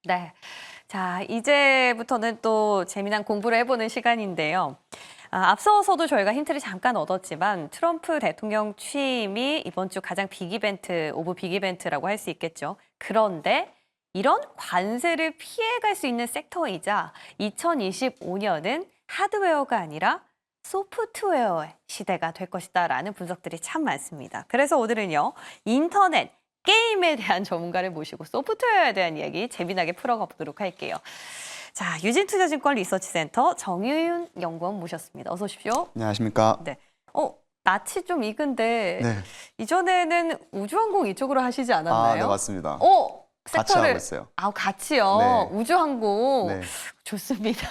네. 자, 이제부터는 또 재미난 공부를 해보는 시간인데요. 앞서서도 저희가 힌트를 잠깐 얻었지만 트럼프 대통령 취임이 이번 주 가장 빅 이벤트, 오브 빅 이벤트라고 할 수 있겠죠. 그런데 이런 관세를 피해갈 수 있는 섹터이자 2025년은 하드웨어가 아니라 소프트웨어의 시대가 될 것이다라는 분석들이 참 많습니다. 그래서 오늘은요, 인터넷, 게임에 대한 전문가를 모시고 소프트웨어에 대한 이야기 재미나게 풀어가 보도록 할게요. 자, 유진투자증권 리서치센터 정유윤 연구원 모셨습니다. 어서 오십시오. 안녕하십니까. 네. 낯이 좀 익은데 네. 이전에는 우주항공 이쪽으로 하시지 않았나요? 네, 맞습니다. 같이 섹터를 하고 있어요. 같이요. 네. 우주항공. 네. 좋습니다.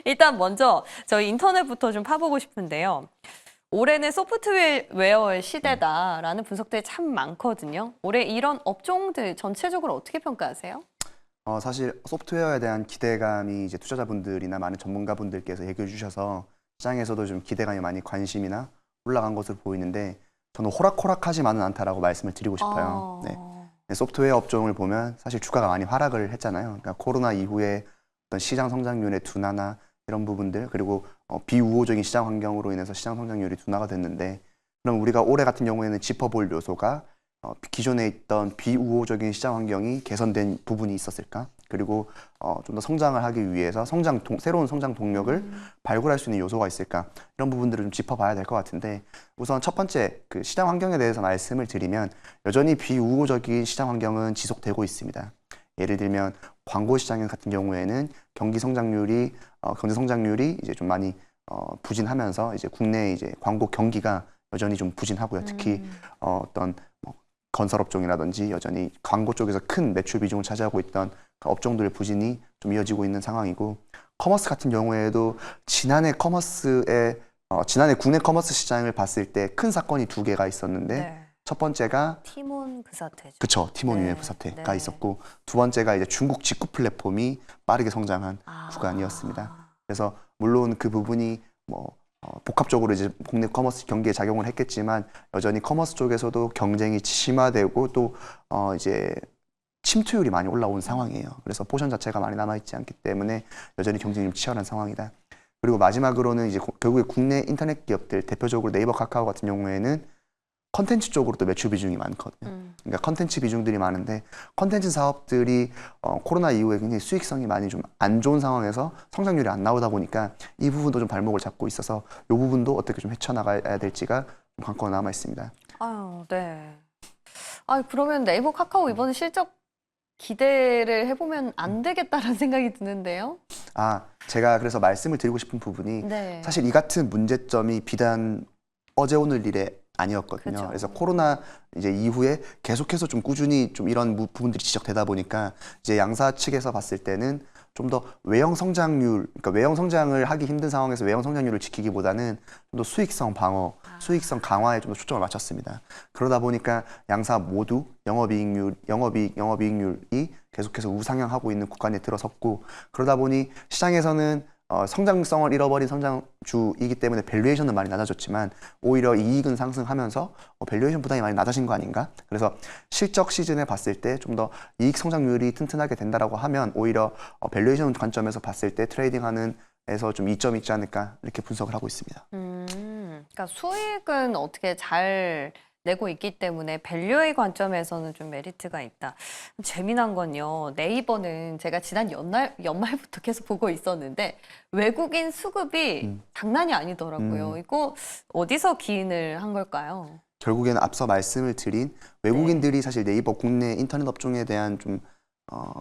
일단 먼저 저희 인터넷부터 좀 파보고 싶은데요. 올해는 소프트웨어의 시대다라는 분석들이 참 많거든요. 올해 이런 업종들 전체적으로 어떻게 평가하세요? 사실 소프트웨어에 대한 기대감이 이제 투자자분들이나 많은 전문가분들께서 얘기해 주셔서 시장에서도 좀 기대감이 많이 관심이나 올라간 것으로 보이는데 저는 호락호락하지만은 않다라고 말씀을 드리고 싶어요. 네. 소프트웨어 업종을 보면 사실 주가가 많이 하락을 했잖아요. 그러니까 코로나 이후에 어떤 시장 성장률의 둔화나 이런 부분들 그리고 비우호적인 시장 환경으로 인해서 시장 성장률이 둔화가 됐는데 그럼 우리가 올해 같은 경우에는 짚어볼 요소가 기존에 있던 비우호적인 시장 환경이 개선된 부분이 있었을까? 그리고 좀 더 성장을 하기 위해서 새로운 성장 동력을 발굴할 수 있는 요소가 있을까? 이런 부분들을 좀 짚어봐야 될 것 같은데 우선 첫 번째 그 시장 환경에 대해서 말씀을 드리면 여전히 비우호적인 시장 환경은 지속되고 있습니다. 예를 들면 광고 시장 같은 경우에는 경제 성장률이 이제 좀 많이 부진하면서 이제 국내 이제 광고 경기가 여전히 좀 부진하고요. 특히 어떤 건설업종이라든지 여전히 광고 쪽에서 큰 매출 비중을 차지하고 있던 업종들의 부진이 좀 이어지고 있는 상황이고 커머스 같은 경우에도 지난해 국내 커머스 시장을 봤을 때 큰 사건이 두 개가 있었는데 네. 첫 번째가 티몬 그 사태죠. 그쵸, 티몬 네. UF 사태가 네. 있었고 두 번째가 이제 중국 직구 플랫폼이 빠르게 성장한 구간이었습니다. 그래서 물론 그 부분이 복합적으로 이제 국내 커머스 경기에 작용을 했겠지만 여전히 커머스 쪽에서도 경쟁이 심화되고 또 이제 침투율이 많이 올라온 상황이에요. 그래서 포션 자체가 많이 남아있지 않기 때문에 여전히 경쟁이 치열한 상황이다. 그리고 마지막으로는 이제 결국에 국내 인터넷 기업들 대표적으로 네이버, 카카오 같은 경우에는 컨텐츠 쪽으로 또 매출 비중이 많거든요. 그러니까 컨텐츠 비중들이 많은데 컨텐츠 사업들이 코로나 이후에 굉장히 수익성이 많이 좀 안 좋은 상황에서 성장률이 안 나오다 보니까 이 부분도 좀 발목을 잡고 있어서 이 부분도 어떻게 좀 헤쳐나가야 될지가 좀 관건이 남아 있습니다. 네. 그러면 네이버, 카카오 이번 실적 기대를 해보면 안 되겠다라는 생각이 드는데요. 제가 그래서 말씀을 드리고 싶은 부분이 네. 사실 이 같은 문제점이 비단 어제 오늘 일에 아니었거든요. 그쵸. 그래서 코로나 이제 이후에 계속해서 좀 꾸준히 좀 이런 부분들이 지적되다 보니까 이제 양사 측에서 봤을 때는 좀 더 외형 성장률, 그러니까 외형 성장을 하기 힘든 상황에서 외형 성장률을 지키기보다는 좀 더 수익성 방어, 수익성 강화에 좀 더 초점을 맞췄습니다. 그러다 보니까 양사 모두 영업이익률이 계속해서 우상향하고 있는 구간에 들어섰고 그러다 보니 시장에서는 성장성을 잃어버린 성장주이기 때문에 밸류에이션은 많이 낮아졌지만 오히려 이익은 상승하면서 밸류에이션 부담이 많이 낮아진 거 아닌가? 그래서 실적 시즌에 봤을 때 좀 더 이익 성장률이 튼튼하게 된다라고 하면 오히려 밸류에이션 관점에서 봤을 때 트레이딩하는 에서 좀 이점이 있지 않을까 이렇게 분석을 하고 있습니다. 그러니까 수익은 어떻게 잘 내고 있기 때문에 밸류의 관점에서는 좀 메리트가 있다. 재미난 건요. 네이버는 제가 지난 연말부터 계속 보고 있었는데 외국인 수급이 장난이 아니더라고요. 이거 어디서 기인을 한 걸까요? 결국에는 앞서 말씀을 드린 외국인들이 사실 네이버 국내 인터넷 업종에 대한 좀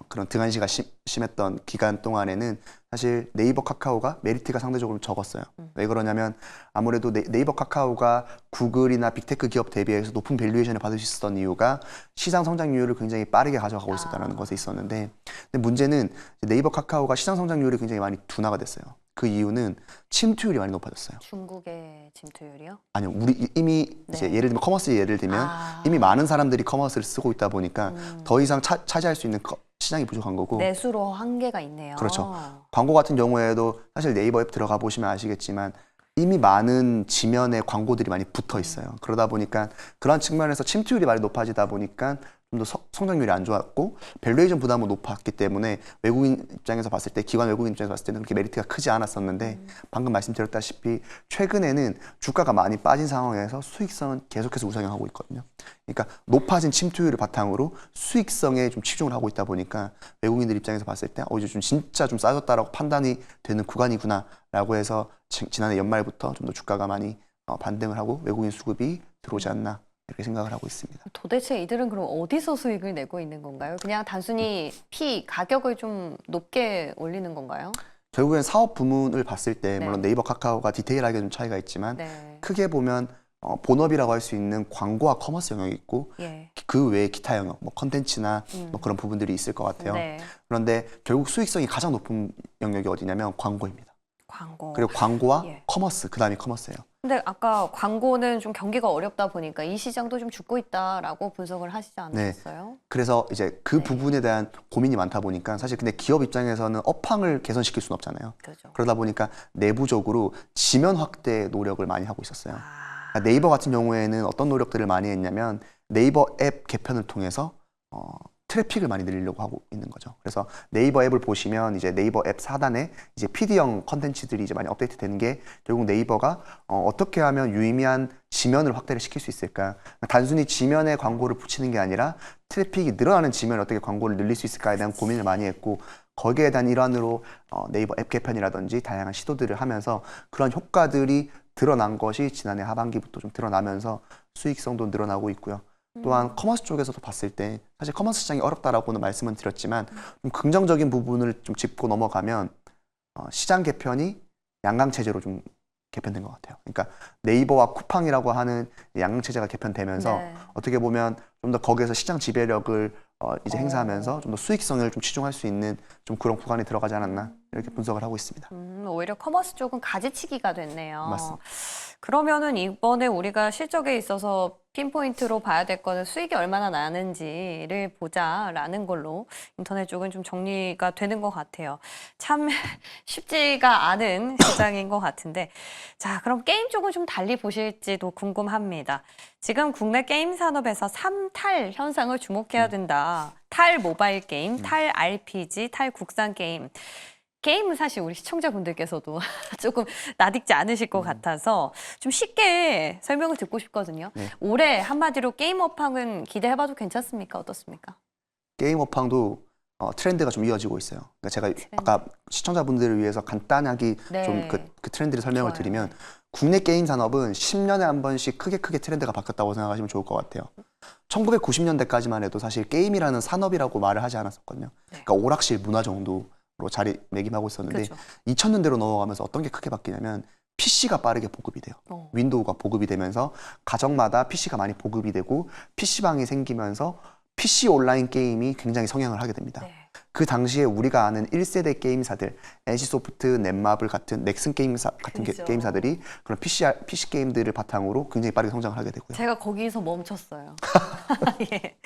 그런 등한시가 심했던 기간 동안에는 사실 네이버, 카카오가 메리트가 상대적으로 적었어요. 왜 그러냐면 아무래도 네이버, 카카오가 구글이나 빅테크 기업 대비해서 높은 밸류에이션을 받을 수 있었던 이유가 시장 성장률을 굉장히 빠르게 가져가고 있었다는 것에 있었는데 근데 문제는 네이버, 카카오가 시장 성장률이 굉장히 많이 둔화가 됐어요. 그 이유는 침투율이 많이 높아졌어요. 중국의 침투율이요? 아니요, 우리 이미 이제 예를 들면 커머스 예를 들면 이미 많은 사람들이 커머스를 쓰고 있다 보니까 더 이상 차지할 수 있는 시장이 부족한 거고 내수로 한계가 있네요. 그렇죠. 광고 같은 경우에도 사실 네이버 앱 들어가 보시면 아시겠지만 이미 많은 지면에 광고들이 많이 붙어 있어요. 그러다 보니까 그런 측면에서 침투율이 많이 높아지다 보니까 좀 더 성장률이 안 좋았고 밸류에이션 부담은 높았기 때문에 외국인 입장에서 봤을 때 기관 외국인 입장에서 봤을 때는 그렇게 메리트가 크지 않았었는데 방금 말씀드렸다시피 최근에는 주가가 많이 빠진 상황에서 수익성은 계속해서 우상향하고 있거든요. 그러니까 높아진 침투율을 바탕으로 수익성에 좀 치중을 하고 있다 보니까 외국인들 입장에서 봤을 때 이제 좀 진짜 좀 싸졌다라고 판단이 되는 구간이구나라고 해서 지난해 연말부터 좀 더 주가가 많이 반등을 하고 외국인 수급이 들어오지 않나 이렇게 생각을 하고 있습니다. 도대체 이들은 그럼 어디서 수익을 내고 있는 건가요? 그냥 단순히 가격을 좀 높게 올리는 건가요? 결국엔 사업 부문을 봤을 때 네. 물론 네이버, 카카오가 디테일하게 좀 차이가 있지만 네. 크게 보면 본업이라고 할 수 있는 광고와 커머스 영역이 있고 예. 그 외에 기타 영역, 뭐 컨텐츠나 뭐 그런 부분들이 있을 것 같아요. 네. 그런데 결국 수익성이 가장 높은 영역이 어디냐면 광고입니다. 광고. 그리고 광고와 예. 커머스, 그 다음이 커머스예요. 근데 아까 광고는 좀 경기가 어렵다 보니까 이 시장도 좀 죽고 있다라고 분석을 하시지 않으셨어요? 그래서 이제 그 네. 부분에 대한 고민이 많다 보니까 사실 근데 기업 입장에서는 업황을 개선시킬 수는 없잖아요. 그렇죠. 그러다 보니까 내부적으로 지면 확대 노력을 많이 하고 있었어요. 아, 그러니까 네이버 같은 경우에는 어떤 노력들을 많이 했냐면 네이버 앱 개편을 통해서 트래픽을 많이 늘리려고 하고 있는 거죠. 그래서 네이버 앱을 보시면 이제 네이버 앱 사단에 이제 PD형 컨텐츠들이 이제 많이 업데이트 되는 게 결국 네이버가 어떻게 하면 유의미한 지면을 확대를 시킬 수 있을까? 단순히 지면에 광고를 붙이는 게 아니라 트래픽이 늘어나는 지면에 어떻게 광고를 늘릴 수 있을까에 대한 고민을 많이 했고 거기에 대한 일환으로 네이버 앱 개편이라든지 다양한 시도들을 하면서 그런 효과들이 드러난 것이 지난해 하반기부터 좀 드러나면서 수익성도 늘어나고 있고요. 또한 커머스 쪽에서도 봤을 때 사실 커머스 시장이 어렵다라고는 말씀은 드렸지만 좀 긍정적인 부분을 좀 짚고 넘어가면 시장 개편이 양강체제로 좀 개편된 것 같아요. 그러니까 네이버와 쿠팡이라고 하는 양강체제가 개편되면서 네. 어떻게 보면 좀 더 거기에서 시장 지배력을 이제 행사하면서 좀 더 수익성을 좀 치중할 수 있는 좀 그런 구간에 들어가지 않았나 이렇게 분석을 하고 있습니다. 오히려 커머스 쪽은 가지치기가 됐네요. 맞습니다. 그러면은 이번에 우리가 실적에 있어서 핀포인트로 봐야 될 거는 수익이 얼마나 나는지를 보자라는 걸로 인터넷 쪽은 좀 정리가 되는 것 같아요. 참 쉽지가 않은 시장인 것 같은데 자, 그럼 게임 쪽은 좀 달리 보실지도 궁금합니다. 지금 국내 게임 산업에서 3탈 현상을 주목해야 된다. 탈 모바일 게임, 탈 RPG, 탈 국산 게임. 게임은 사실 우리 시청자분들께서도 조금 낯익지 않으실 것 같아서 좀 쉽게 설명을 듣고 싶거든요. 네. 올해 한마디로 게임 업황은 기대해봐도 괜찮습니까? 어떻습니까? 게임 업황도 트렌드가 좀 이어지고 있어요. 그러니까 제가 아까 시청자분들을 위해서 간단하게 네. 좀 그 트렌드를 설명을 좋아요. 드리면 국내 게임 산업은 10년에 한 번씩 크게 트렌드가 바뀌었다고 생각하시면 좋을 것 같아요. 1990년대까지만 해도 사실 게임이라는 산업이라고 말을 하지 않았었거든요. 그러니까 오락실 문화 정도로 자리매김하고 있었는데 그렇죠. 2000년대로 넘어가면서 어떤 게 크게 바뀌냐면 PC가 빠르게 보급이 돼요. 윈도우가 보급이 되면서 가정마다 PC가 많이 보급이 되고 PC방이 생기면서 PC 온라인 게임이 굉장히 성행을 하게 됩니다. 네. 그 당시에 우리가 아는 1세대 게임사들, NC소프트, 넷마블 같은 넥슨 게임사 같은 그렇죠. 게임사들이 그런 PC 게임들을 바탕으로 굉장히 빠르게 성장을 하게 되고요. 제가 거기서 멈췄어요. 예.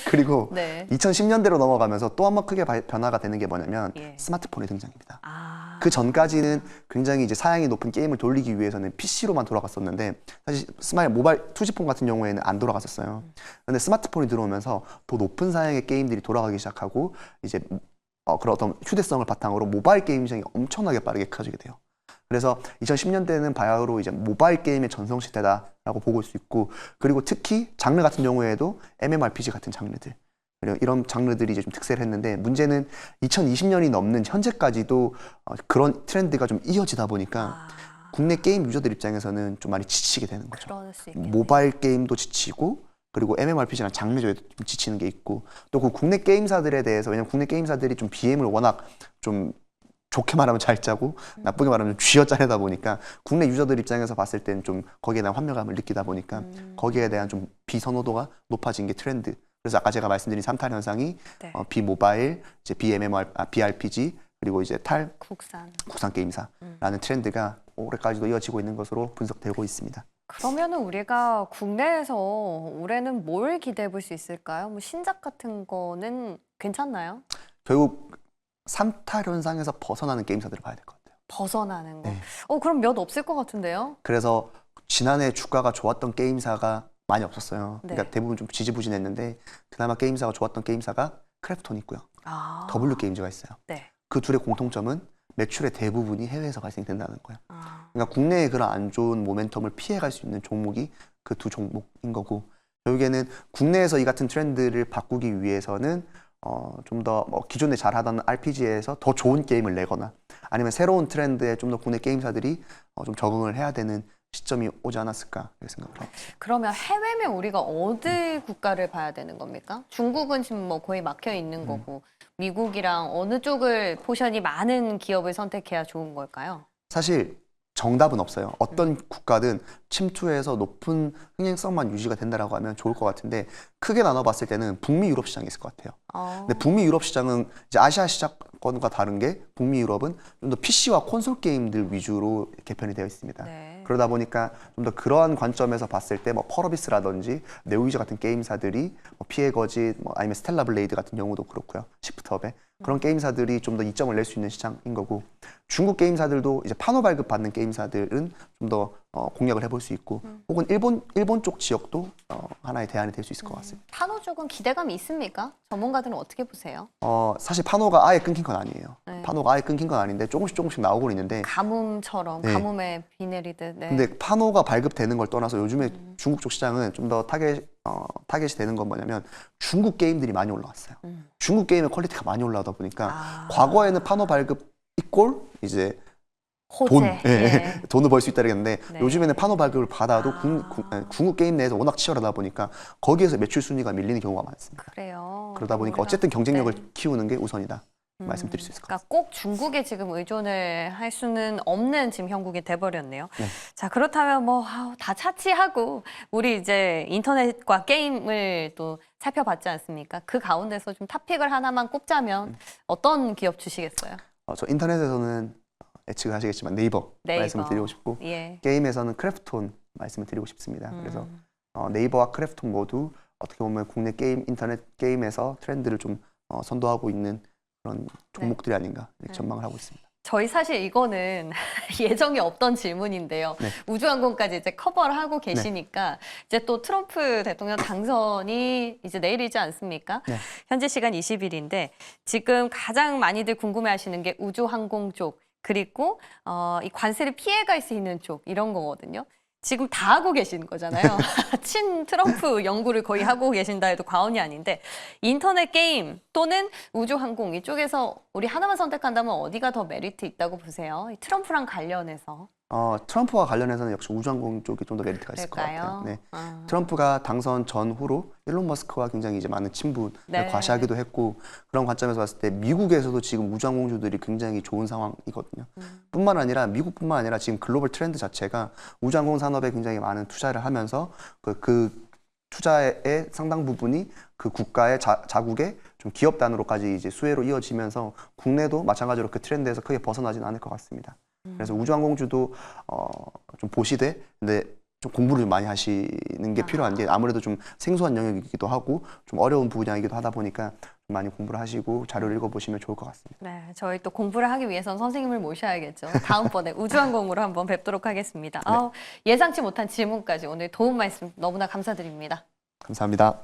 그리고 네. 2010년대로 넘어가면서 또 한 번 크게 변화가 되는 게 뭐냐면 예. 스마트폰의 등장입니다. 아, 그 전까지는 굉장히 이제 사양이 높은 게임을 돌리기 위해서는 PC로만 돌아갔었는데 사실 모바일 투지폰 같은 경우에는 안 돌아갔었어요. 근데 스마트폰이 들어오면서 더 높은 사양의 게임들이 돌아가기 시작하고 이제 그런 어떤 휴대성을 바탕으로 모바일 게임 시장이 엄청나게 빠르게 커지게 돼요. 그래서 2010년대는 바야흐로 이제 모바일 게임의 전성 시대다라고 보고 수 있고 그리고 특히 장르 같은 경우에도 MMORPG 같은 장르들 이런 장르들이 이제 좀 특세를 했는데 문제는 2020년이 넘는 현재까지도 그런 트렌드가 좀 이어지다 보니까 국내 게임 유저들 입장에서는 좀 많이 지치게 되는 거죠. 그럴 수 있겠네요. 모바일 게임도 지치고 그리고 MMORPG랑 장르적으로 좀 지치는 게 있고 또 그 국내 게임사들에 대해서 왜냐면 국내 게임사들이 좀 BM을 워낙 좀 좋게 말하면 잘 짜고 나쁘게 말하면 쥐어짜내다 보니까 국내 유저들 입장에서 봤을 때는 좀 거기에 대한 환멸감을 느끼다 보니까 거기에 대한 좀 비선호도가 높아진 게 트렌드. 그래서 아까 제가 말씀드린 3탈 현상이 네. 비모바일, 이제 BRPG 그리고 이제 국산 게임사라는 트렌드가 올해까지도 이어지고 있는 것으로 분석되고 있습니다. 그러면은 우리가 국내에서 올해는 뭘 기대해 볼 수 있을까요? 뭐 신작 같은 거는 괜찮나요? 결국 3탈 현상에서 벗어나는 게임사들을 봐야 될 것 같아요. 벗어나는 거. 네. 그럼 몇 없을 것 같은데요? 그래서 지난해 주가가 좋았던 게임사가 많이 없었어요. 네. 그러니까 대부분 좀 지지부진했는데 그나마 게임사가 좋았던 게임사가 크래프톤이 있고요. 아. W 게임즈가 있어요. 네. 그 둘의 공통점은 매출의 대부분이 해외에서 발생된다는 거예요. 아. 그러니까 국내의 그런 안 좋은 모멘텀을 피해갈 수 있는 종목이 그 두 종목인 거고 결국에는 국내에서 이 같은 트렌드를 바꾸기 위해서는 좀 더 기존에 잘하던 RPG에서 더 좋은 게임을 내거나 아니면 새로운 트렌드에 좀 더 국내 게임사들이 좀 적응을 해야 되는 시점이 오지 않았을까 이렇게 생각을 하고 있어요. 그러면 해외면 우리가 어디 국가를 봐야 되는 겁니까? 중국은 지금 뭐 거의 막혀 있는 거고 미국이랑 어느 쪽을 포션이 많은 기업을 선택해야 좋은 걸까요? 사실 정답은 없어요. 어떤 국가든 침투해서 높은 흥행성만 유지가 된다라고 하면 좋을 것 같은데 크게 나눠봤을 때는 북미 유럽 시장이 있을 것 같아요. 근데 북미 유럽 시장은 이제 아시아 시장권과 다른 게 북미 유럽은 좀 더 PC와 콘솔 게임들 위주로 개편이 되어 있습니다. 네. 그러다 보니까 좀 더 그러한 관점에서 봤을 때 뭐 펄어비스라든지 네오위저 같은 게임사들이 뭐 피해 거짓 뭐 아니면 스텔라 블레이드 같은 경우도 그렇고요. 시프트업에 그런 게임사들이 좀 더 이점을 낼 수 있는 시장인 거고 중국 게임사들도 이제 판호 발급 받는 게임사들은 좀 더 공략을 해볼 수 있고 혹은 일본 쪽 지역도 하나의 대안이 될 수 있을 것 같습니다. 판호 쪽은 기대감이 있습니까? 전문가들은 어떻게 보세요? 사실 판호가 아예 끊긴 건 아니에요. 네. 판호가 아예 끊긴 건 아닌데 조금씩 나오고 있는데 가뭄처럼 네. 가뭄에 비 내리듯. 네. 근데 판호가 발급되는 걸 떠나서 요즘에 중국 쪽 시장은 좀 더 타겟이 되는 건 뭐냐면 중국 게임들이 많이 올라왔어요. 중국 게임의 퀄리티가 많이 올라오다 보니까 과거에는 판호 발급 이꼴 이제 호재. 예. 돈을 벌 수 있다 그랬는데 네. 요즘에는 판호 발급을 받아도 중국 게임 내에서 워낙 치열하다 보니까 거기에서 매출 순위가 밀리는 경우가 많습니다. 그래요. 그러다 보니까 어쨌든 경쟁력을 네. 키우는 게 우선이다 말씀드릴 수 있을 것 같습니다. 그러니까 꼭 중국에 지금 의존을 할 수는 없는 지금 형국이 돼버렸네요. 네. 자, 그렇다면 뭐 다 차치하고 우리 이제 인터넷과 게임을 또 살펴봤지 않습니까? 그 가운데서 좀 탑픽을 하나만 꼽자면 어떤 기업 주시겠어요? 저 인터넷에서는 예측을 하시겠지만 네이버 네이버. 말씀을 드리고 싶고 예. 게임에서는 크래프톤 말씀을 드리고 싶습니다. 그래서 네이버와 크래프톤 모두 어떻게 보면 국내 게임 인터넷 게임에서 트렌드를 좀 선도하고 있는 그런 종목들이 아닌가 이렇게 전망을 하고 있습니다. 저희 사실 이거는 예정이 없던 질문인데요. 네. 우주항공까지 이제 커버를 하고 계시니까 이제 또 트럼프 대통령 당선이 이제 내일이지 않습니까? 네. 현재 시간 20일인데 지금 가장 많이들 궁금해하시는 게 우주항공 쪽 그리고 이 관세를 피해갈 수 있는 쪽 이런 거거든요. 지금 다 하고 계신 거잖아요. 친 트럼프 연구를 거의 하고 계신다 해도 과언이 아닌데 인터넷 게임 또는 우주항공 이쪽에서 우리 하나만 선택한다면 어디가 더 메리트 있다고 보세요? 이 트럼프랑 관련해서. 트럼프와 관련해서는 역시 우주항공 쪽이 좀 더 메리트가 있을 것 같아요. 네. 트럼프가 당선 전후로 일론 머스크와 굉장히 이제 많은 친분을 네. 과시하기도 했고 그런 관점에서 봤을 때 미국에서도 지금 우주항공주들이 굉장히 좋은 상황이거든요. 뿐만 아니라 미국뿐만 아니라 지금 글로벌 트렌드 자체가 우주항공 산업에 굉장히 많은 투자를 하면서 그 투자의 상당 부분이 그 국가의 자국의 좀 기업 단으로까지 이제 수혜로 이어지면서 국내도 마찬가지로 그 트렌드에서 크게 벗어나지는 않을 것 같습니다. 그래서 우주항공주도 좀 보시되 근데 좀 공부를 좀 많이 하시는 게 필요한 게 아무래도 좀 생소한 영역이기도 하고 좀 어려운 분야이기도 하다 보니까 좀 많이 공부를 하시고 자료를 읽어보시면 좋을 것 같습니다. 네, 저희 또 공부를 하기 위해서는 선생님을 모셔야겠죠. 다음번에 우주항공으로 한번 뵙도록 하겠습니다. 예상치 못한 질문까지 오늘 도움 말씀 너무나 감사드립니다. 감사합니다.